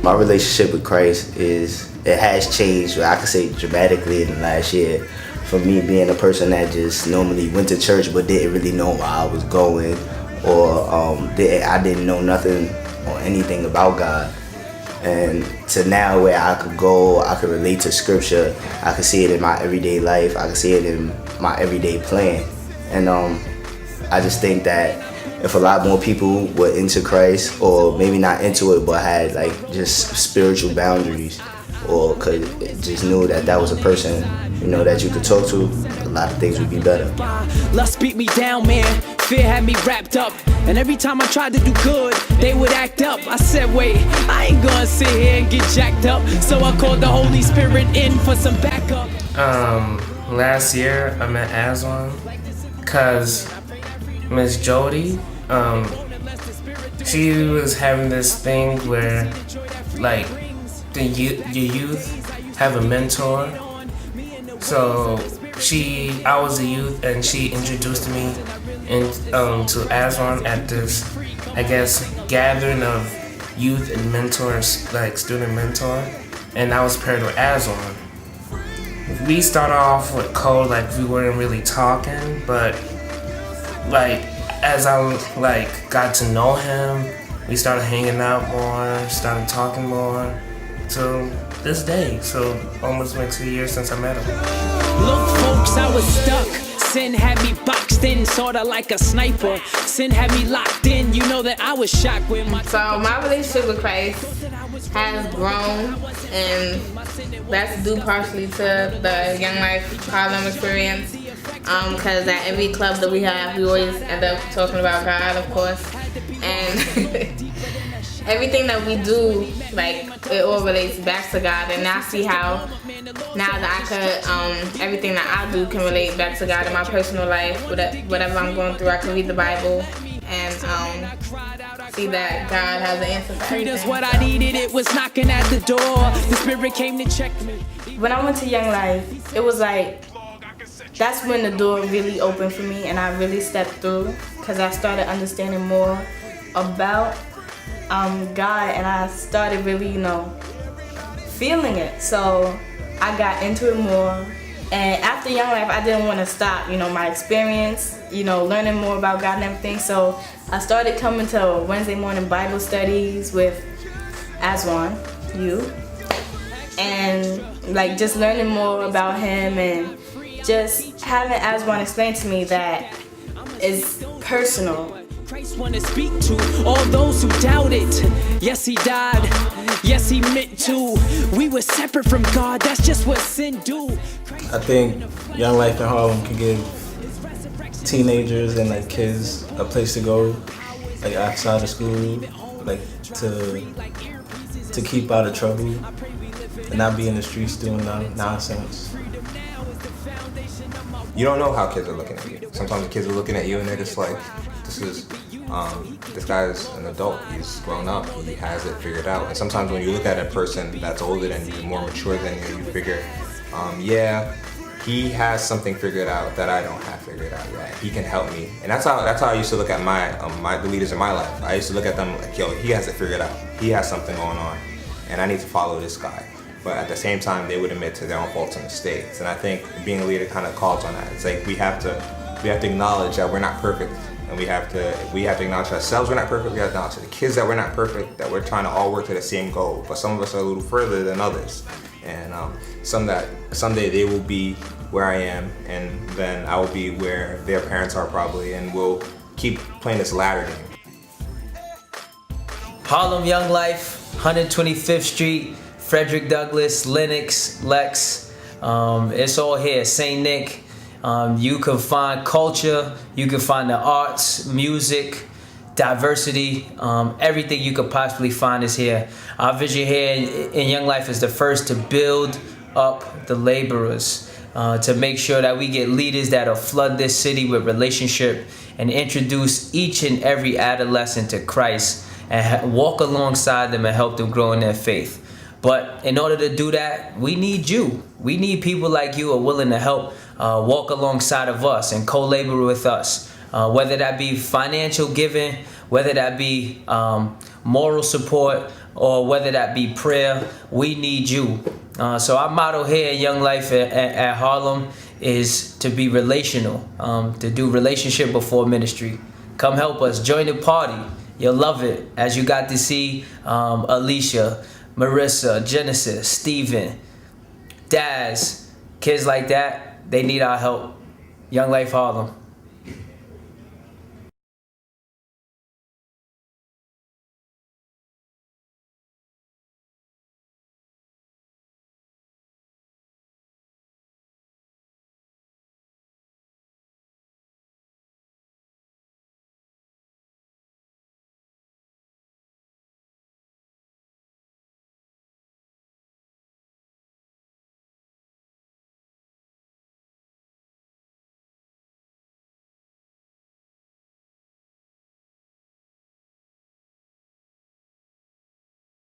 My relationship with Christ it has changed, I could say dramatically in the last year. From me being a person that just normally went to church but didn't really know where I was going, or I didn't know nothing or anything about God. And to now where I could go, I could relate to scripture, I could see it in my everyday life, I could see it in my everyday plan. And I just think that if a lot more people were into Christ, or maybe not into it, but had like just spiritual boundaries, or could just knew that that was a person, that you could talk to, a lot of things would be better. Lust beat me down, man. Fear had me wrapped up. And every time I tried to do good, they would act up. I said, wait, I ain't gonna sit here and get jacked up. So I called the Holy Spirit in for some backup. Last year I met Aswan because Miss Jody, she was having this thing where, like, your youth have a mentor. So I was a youth, and she introduced me to Aswan at this, I guess, gathering of youth and mentors, like student mentor, and I was paired with Aswan. We started off with code, like we weren't really talking, but like as I got to know him, we started hanging out more, started talking more, till this day. So almost makes a year since I met him. Look, folks, I was stuck. Sin had me boxed in, sorta like a sniper. Sin had me locked in. You know that I was shocked when So my relationship with Christ has grown, and that's due partially to the Young Life Harlem experience. Because at every club that we have, we always end up talking about God, of course, and everything that we do, like, it all relates back to God. And I see how now that I could, everything that I do can relate back to God in my personal life. Whatever I'm going through, I can read the Bible and see that God has an answer for everything. Freedom's what I needed, it was knocking at the door. The Spirit came to check me. When I went to Young Life, it was like, that's when the door really opened for me, and I really stepped through, because I started understanding more about God, and I started really, feeling it. So I got into it more, and after Young Life, I didn't want to stop, my experience, learning more about God and everything. So I started coming to Wednesday morning Bible studies with Aswan, and like just learning more about him, and just having Aswan explain to me that it's personal. Christ wanna speak to all those who doubt it. Yes, he died. Yes, he meant to. We were separate from God. That's just what sin do. I think Young Life in Harlem can give teenagers and like kids a place to go, like outside of school, like to keep out of trouble and not be in the streets doing nonsense. You don't know how kids are looking at you. Sometimes the kids are looking at you and they're just like, this guy's an adult, he's grown up, he has it figured out. And sometimes when you look at a person that's older than you, more mature than you figure, he has something figured out that I don't have figured out yet. He can help me. And that's how I used to look at the leaders in my life. I used to look at them like, yo, he has it figured out. He has something going on, and I need to follow this guy. But at the same time, they would admit to their own faults and mistakes. And I think being a leader kind of calls on that. It's like we have to acknowledge that we're not perfect, and we have to acknowledge ourselves we're not perfect. We have to acknowledge the kids that we're not perfect, that we're trying to all work to the same goal. But some of us are a little further than others, and someday they will be where I am, and then I will be where their parents are probably, and we'll keep playing this ladder game. Harlem Young Life, 125th Street. Frederick Douglass, Lennox, Lex, it's all here, St. Nick. You can find culture, you can find the arts, music, diversity, everything you could possibly find is here. Our vision here in Young Life is the first to build up the laborers, to make sure that we get leaders that'll flood this city with relationship and introduce each and every adolescent to Christ and walk alongside them and help them grow in their faith. But in order to do that, we need you. We need people like you who are willing to help walk alongside of us and co-labor with us. Whether that be financial giving, whether that be moral support, or whether that be prayer, we need you. So our motto here in Young Life at Harlem is to be relational, to do relationship before ministry. Come help us, join the party. You'll love it, as you got to see Alicia, Marissa, Genesis, Steven, Daz, kids like that, they need our help. Young Life Harlem.